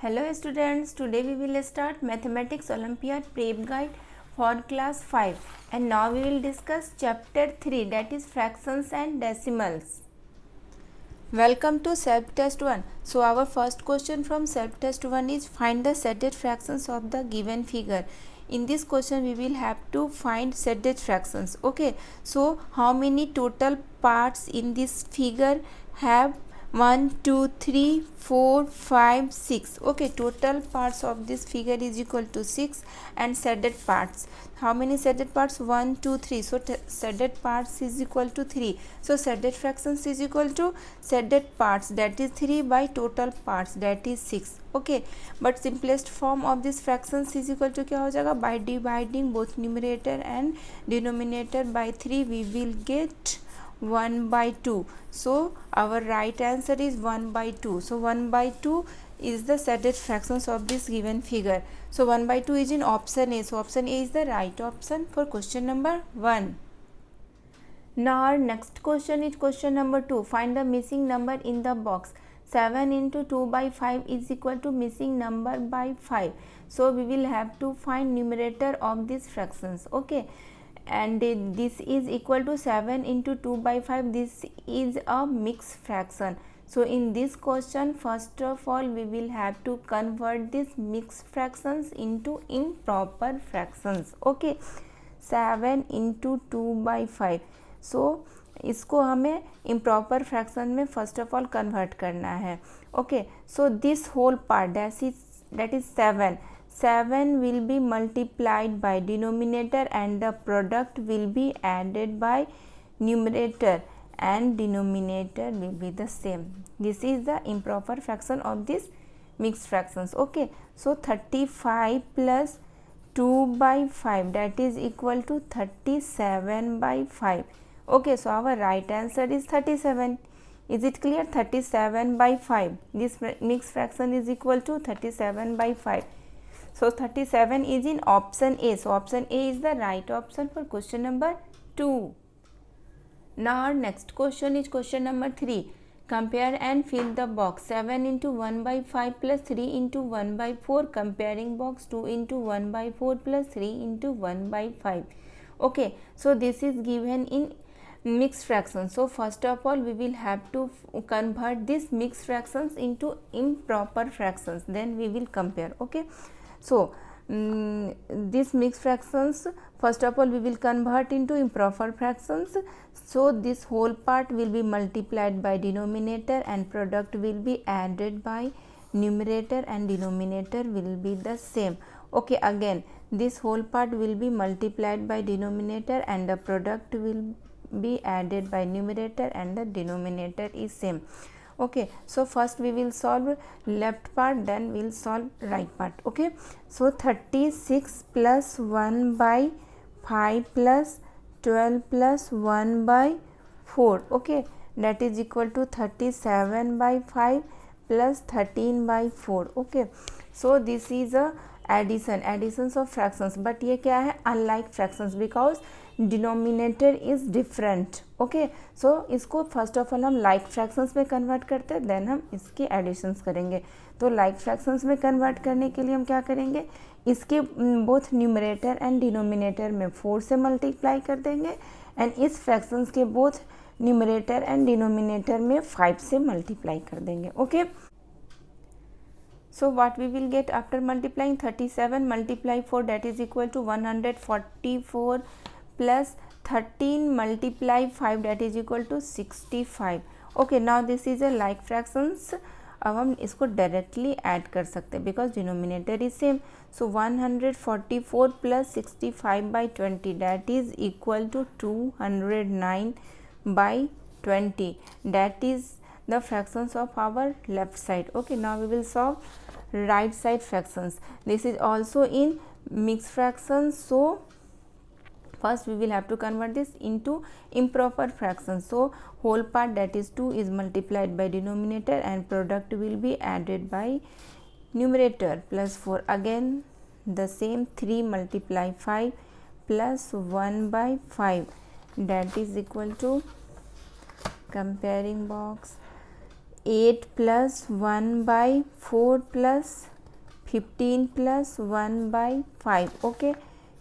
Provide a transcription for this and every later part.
Hello students, today we will start Mathematics Olympiad Prep Guide for class 5 and now we will discuss chapter 3, that is fractions and decimals. Welcome to self test 1. So our first question from self test 1 is find the shaded fractions of the given figure. In this question we will have to find shaded fractions. Okay, so how many total parts in this figure have 1, 2, 3, 4, 5, 6. Okay, total parts of this figure is equal to 6 and shaded parts. How many shaded parts? 1, 2, 3. So shaded parts is equal to 3. So shaded fractions is equal to shaded parts, that is 3 by total parts, that is 6. Okay, but simplest form of this fractions is equal to क्या हो जाएगा? By dividing both numerator and denominator by 3 we will get 1 by 2. So our right answer is 1 by 2. So 1 by 2 is the shaded fractions of this given figure. So 1 by 2 is in option A. So option A is the right option for question number 1. Now our next question is question number 2. Find the missing number in the box. 7 into 2 by 5 is equal to missing number by 5. So we will have to find numerator of these fractions. Okay, and this is equal to 7 into 2 by 5. This is a mixed fraction. So in this question, first of all we will have to convert these mixed fractions into improper fractions. Okay, 7 into 2 by 5. So इसको हमें improper fraction में first of all convert करना है. Okay, so this whole part that is 7 will be multiplied by denominator and the product will be added by numerator and denominator will be the same. This is the improper fraction of this mixed fractions. Okay, so 35 plus 2 by 5, that is equal to 37 by 5. Okay, so our right answer is 37. Is it clear? 37 by 5. This mixed fraction is equal to 37 by 5. So 37 is in option A. So option A is the right option for question number 2. Now our next question is question number 3. Compare and fill the box. 7 into 1 by 5 plus 3 into 1 by 4. Comparing box 2 into 1 by 4 plus 3 into 1 by 5. Okay, so this is given in mixed fractions. So first of all we will have to convert these mixed fractions into improper fractions, then we will compare. Okay, so these mixed fractions first of all we will convert into improper fractions. So this whole part will be multiplied by denominator and product will be added by numerator and denominator will be the same. Okay, again this whole part will be multiplied by denominator and the product will be added by numerator and the denominator is same. Okay, so first we will solve left part, then we will solve right part. Okay, so 36 plus 1 by 5 plus 12 plus 1 by 4. Okay, that is equal to 37 by 5 plus 13 by 4. Okay, so this is a additions of fractions, but ये क्या है? Unlike fractions because denominator is different. Okay, so इसको first of all हम like fractions में convert करते हैं, then हम इसके एडिशंस करेंगे. तो लाइक फ्रैक्शंस में कन्वर्ट करने के लिए हम क्या करेंगे? इसके बोथ न्यूमरेटर एंड डिनोमिनेटर में 4 से मल्टीप्लाई कर देंगे एंड इस फ्रैक्शंस के बोथ न्यूमरेटर एंड डिनोमिनेटर में 5 से मल्टीप्लाई कर देंगे. Okay, so what we will get after multiplying? 37 multiply 4, that is equal to 144 plus 13 multiply 5, that is equal to 65. Okay, now this is a like fractions. अब हम इसको directly add कर सकते हैं because denominator is same. So 144 plus 65 by 20, that is equal to 209 by 20. that is the fractions of our left side. Okay, now we will solve right side fractions. This is also in mixed fractions, so first we will have to convert this into improper fractions. So whole part, that is 2, is multiplied by denominator and product will be added by numerator plus 4. Again the same, 3 multiply 5 plus 1 by 5, that is equal to, comparing box, 8 plus 1 by 4 plus 15 plus 1 by 5. Okay,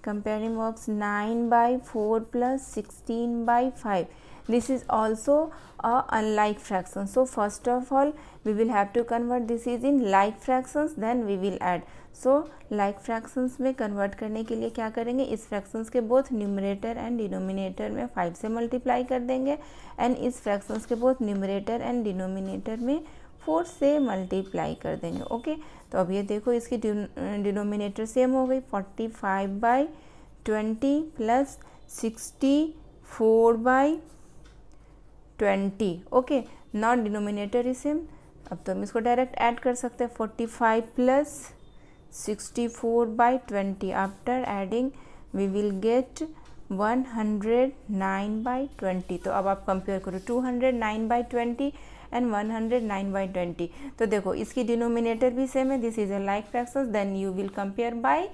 comparing works 9 by 4 plus 16 by 5. This is also a unlike fraction. So first of all we will have to convert this is in like fractions, then we will add. So like fractions में convert करने के लिए क्या करेंगे, इस fractions के both numerator and denominator में 5 से multiply कर देंगे and इस fractions के both numerator and denominator में 4 से मल्टीप्लाई कर देंगे. ओके तो अब ये देखो इसकी डिनोमिनेटर सेम हो गई, 45 by 20 plus 64 by 20. Okay not denominator is same. अब तो हम इसको डायरेक्ट ऐड कर सकते हैं, 45 plus 64 by 20. After adding we will get 109 by 20. तो अब आप कंपेयर करो 209 बाई 20 एंड 109 बाई 20. तो देखो इसकी डिनोमिनेटर भी सेम है, this is a like fractions. Then you will compare by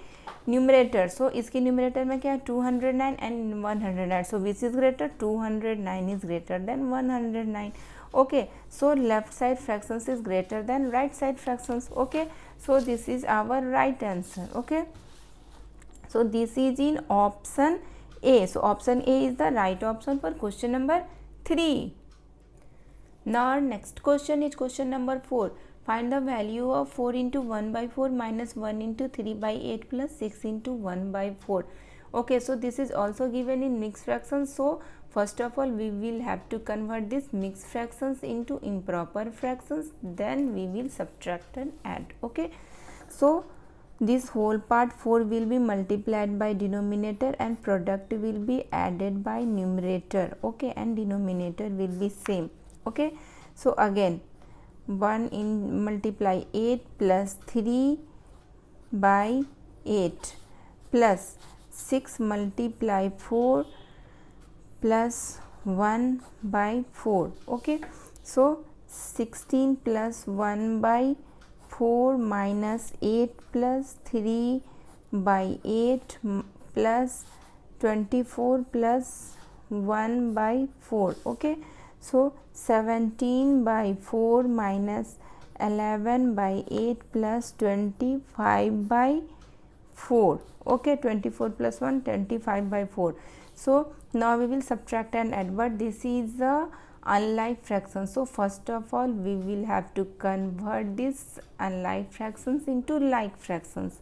numerator. So इसकी न्यूमरेटर में क्या है, 209 and 109. So which is greater, 209 is greater than 109. okay, so left side fractions is greater than right side fractions. okay, so this is our right answer. okay, so this is in option A. so option A is the right option for question number 3. now next question is question number 4. find the value of 4 into 1 by 4 minus 1 into 3 by 8 plus 6 into 1 by 4. okay, so this is also given in mixed fractions. so first of all we will have to convert this mixed fractions into improper fractions, then we will subtract and add. okay, so this whole part 4 will be multiplied by denominator and product will be added by numerator. okay, and denominator will be same. okay, so again 1 in multiply 8 plus 3 by 8 plus 6 multiply 4 plus 1 by 4. okay, so 16 plus 1 by 4 minus 8 plus 3 by 8 plus 24 plus 1 by 4. okay, so 17 by 4 minus 11 by 8 plus 25 by 4. okay, 24 plus 1 25 by 4. so now we will subtract and add, but this is a unlike fraction. so first of all we will have to convert this unlike fractions into like fractions.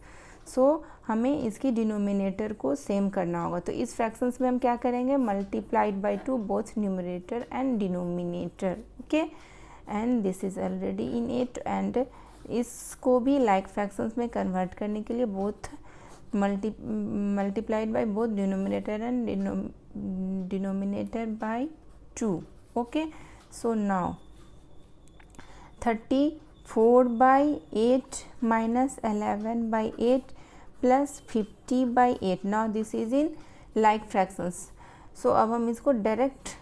so हमें इसकी denominator को same करना होगा. तो इस fractions में हम क्या करेंगे, multiplied by 2 both numerator and denominator. Okay, and this is already in it. And इसको भी लाइक फ्रैक्शंस में कन्वर्ट करने के लिए both multiplied by both denominator and denominator by 2. okay, so now 34 by 8 minus 11 by 8 plus 50 by 8. now this is in like fractions. so अब हम इसको direct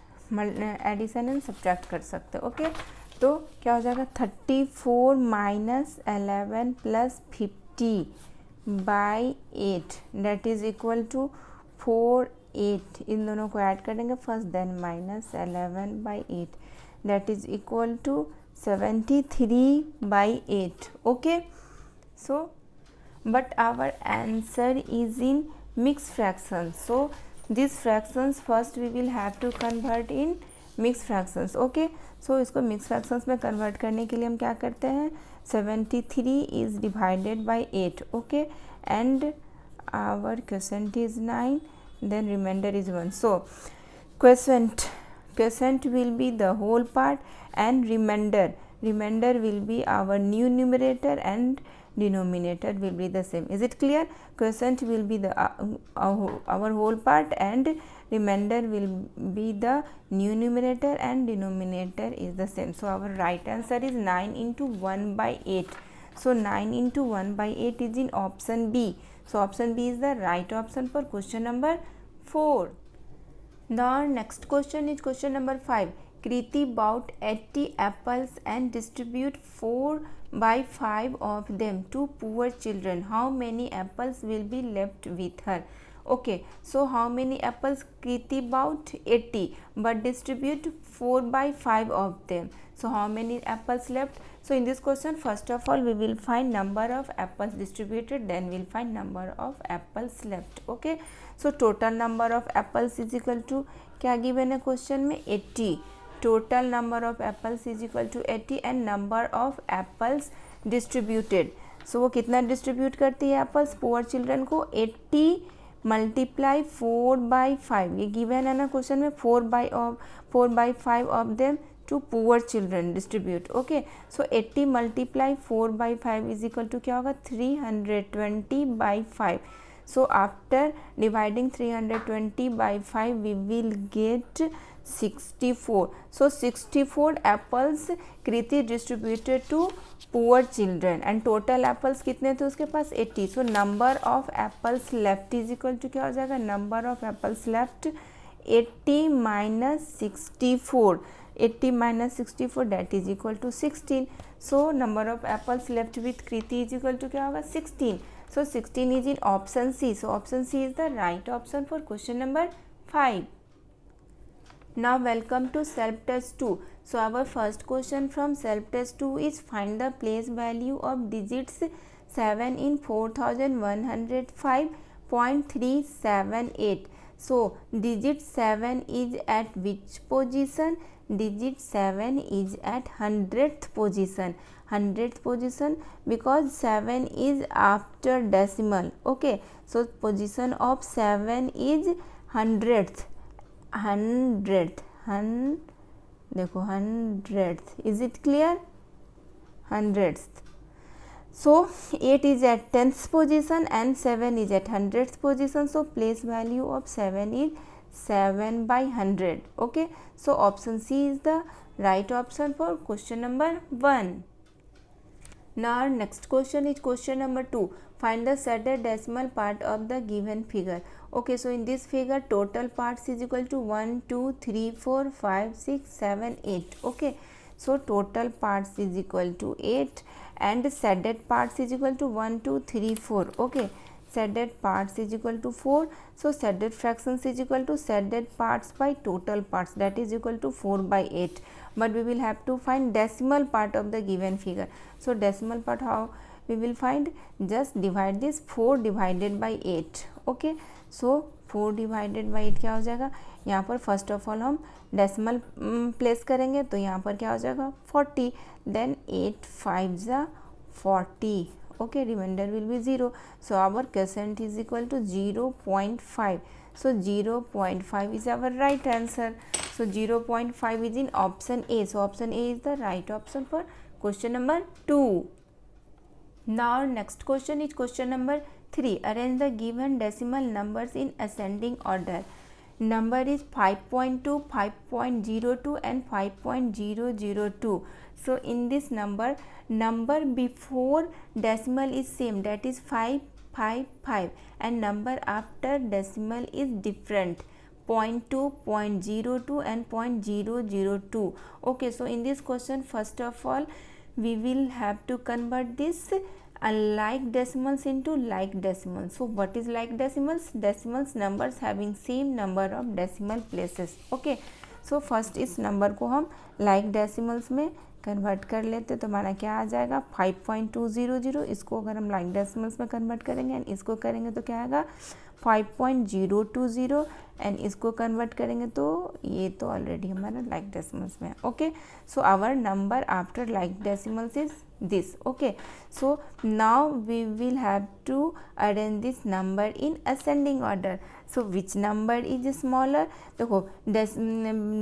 addition and subtract कर सकते हैं. ओके, तो क्या हो जाएगा, 34 minus 11 plus 50 by 8 that is equal to 4 8. इन दोनों को ऐड कर देंगे first, then minus 11 by 8 that is equal to 73 by 8. Okay, so but our answer is in mix fraction. So this fractions first we will have to convert in mix fractions. Okay, so इसको mix fractions में convert करने के लिए हम क्या करते हैं, 73 is divided by 8. okay, and our quotient is 9, then remainder is 1. so quotient will be the whole part and remainder will be our new numerator and denominator will be the same. is it clear? Quotient will be the our whole part and remainder will be the new numerator and denominator is the same. so our right answer is 9 into 1 by 8. so 9 into 1 by 8 is in option B. so option B is the right option for question number 4. the next question is question number 5. Kriti bought 80 apples and distribute 4 by 5 of them to poor children. how many apples will be left with her? Okay, so how many apples Kriti bought? 80, but distribute 4 by 5 of them. So how many apples left? So in this question, first of all we will find number of apples distributed, then we will find number of apples left. Okay, so total number of apples is equal to, क्या given है question में? 80. Total number of apples is equal to 80 and number of apples distributed. So वो कितना distribute करती है apples poor children को? 80 multiply 4 by 5, ये given है ना क्वेश्चन में, 4 by 5 of them to poor children distribute. Okay, so 80 multiply 4 by 5 is equal to क्या होगा? 320 by 5. So after dividing 320 by 5 we will get 64. So 64 apples Kriti distributed to poor children and total apples कितने थे उसके पास? 80. So number of apples left is equal to क्या हो जाएगा? Number of apples left 80 minus 64. 80 minus 64 that is equal to 16. So number of apples left with Kriti is equal to क्या होगा? 16. So 16 is in option C. So option C is the right option for question number 5. Now welcome to self test 2. So our first question from self test 2 is find the place value of digits 7 in 4105.378. So digit 7 is at which position? Digit 7 is at 100th position. 100th position because 7 is after decimal. Okay, so position of 7 is 100th. 100th. देखो 100th. Is it clear? 100th. So 8 is at 10th position and 7 is at 100th position. So place value of 7 is 7 by 100. Okay, so option C is the right option for question number 1. Now our next question is question number 2. Find the shaded decimal part of the given figure. Okay, so in this figure total parts is equal to 1, 2, 3, 4, 5, 6, 7, 8. Okay, so total parts is equal to 8 and shaded parts is equal to 1, 2, 3, 4. Okay, shaded parts is equal to 4. So shaded fractions is equal to shaded parts by total parts, that is equal to 4 by 8. But we will have to find decimal part of the given figure. So decimal part how we will find? Just divide this 4 divided by 8. Okay, so 4 divided by 8 क्या हो जाएगा? यहाँ पर first of all हम decimal place करेंगे तो यहाँ पर क्या हो जाएगा? 40. देन 8 5 जा 40. Okay, remainder will be 0. So our quotient is equal to 0.5. So 0.5 is our right answer. So 0.5 is in option A. So option A is the right option for question number 2. Now next question is question number 3. Arrange the given decimal numbers in ascending order. Number is 5.2, 5.02 and 5.002. So in this number before decimal is same, that is 555, and number after decimal is different, 0.2, 0.02 and 0.002. Okay, so in this question first of all we will have to convert this unlike decimals into like decimals. So what is like decimals? Decimals numbers having same number of decimal places. Okay, so first इस number को हम like decimals में convert कर लेते तो हमारा क्या आ जाएगा? 5.200. इसको अगर हम like decimals में कन्वर्ट करेंगे एंड इसको करेंगे तो क्या आएगा? 5.020 एंड इसको कन्वर्ट करेंगे तो ये तो ऑलरेडी हमारा लाइक डेसिमल्स में है. Okay, so our number after like decimals is this. Okay, so now we will have to arrange this number in ascending order. So which number is smaller? देखो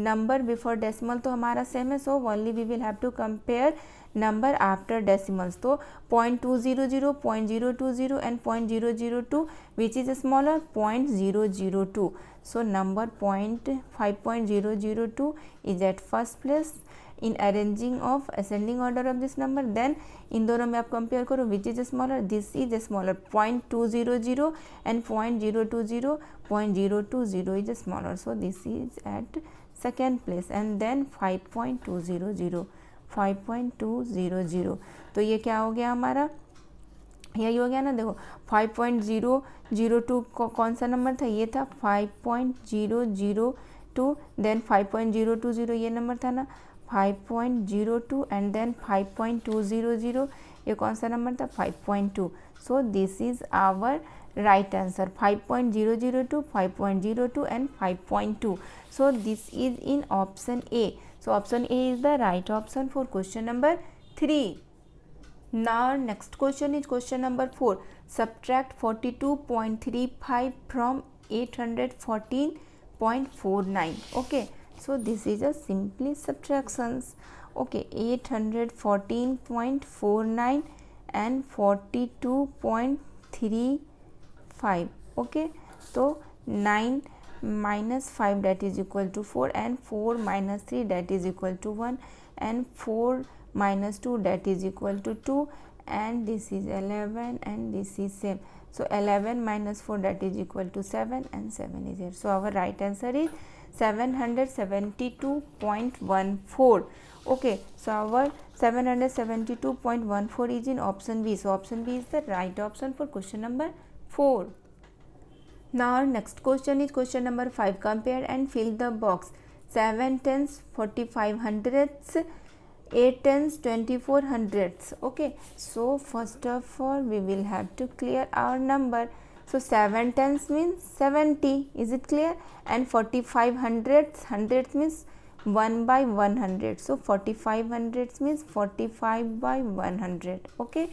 number before decimal तो हमारा same है, so only we will have to compare number after decimals. तो 0.200, 0.020 and 0.002, which is smaller? 0.002. So number 5.002 is at first place in arranging of ascending order of this number. Then इन दोनों में आप compare करो which is smaller. This is smaller, 0.200 and 0.020. 0.020 is smaller, so this is at second place. And then 5.200. तो ये क्या हो गया हमारा? यही हो गया ना। देखो 5.002 कौन सा नंबर था, ये था 5.002, देन 5.020 ये नंबर था ना 5.02, एंड देन 5.200 ये कौन सा नंबर था 5.2. So this is our right answer 5.002, 5.02 and 5.2. So this is in option A. So option A is the right option for question number 3. Now next question is question number 4. Subtract 42.35 from 814.49. Okay, so this is a simply subtractions. Okay, 814.49 and 42.35. Okay, so 9 minus 5 that is equal to 4, and 4 minus 3 that is equal to 1, and 4 minus 2 that is equal to 2, and this is 11, and this is same. So 11 minus 4 that is equal to 7, and 7 is here. So our right answer is 772.14. Okay, so our 772.14 is in option B. So option B is the right option for question number 4. Now our next question is question number 5. Compare and fill the box. 7 tens 45 hundredths, 8 tens 24 hundredths. Okay, so first of all we will have to clear our number. So 7 tens means 70, is it clear? And 45 hundredths means 1 by 100. So 45 hundredths means 45 by 100. Okay,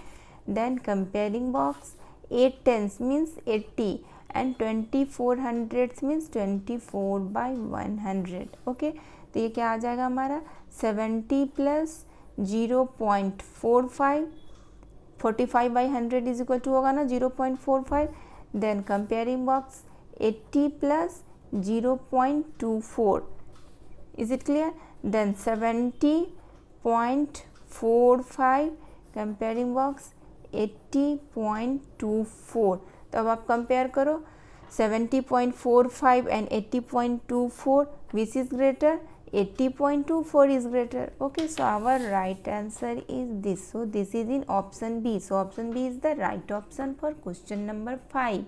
then comparing box, 8 tens means 80, and 24 hundredths means 24 by 100. Okay, तो ये क्या आ जाएगा हमारा 70 plus 0.45, 45 by 100 is equal to होगा ना 0.45. Then comparing box 80 plus 0.24, is it clear? Then 70.45 comparing box 80.24. तो अब आप कंपेयर करो 70.45 and 80.24, which is greater? 80.24 is greater. Okay, so our right answer is this. So this is in option B. So option B is the right option for question number 5.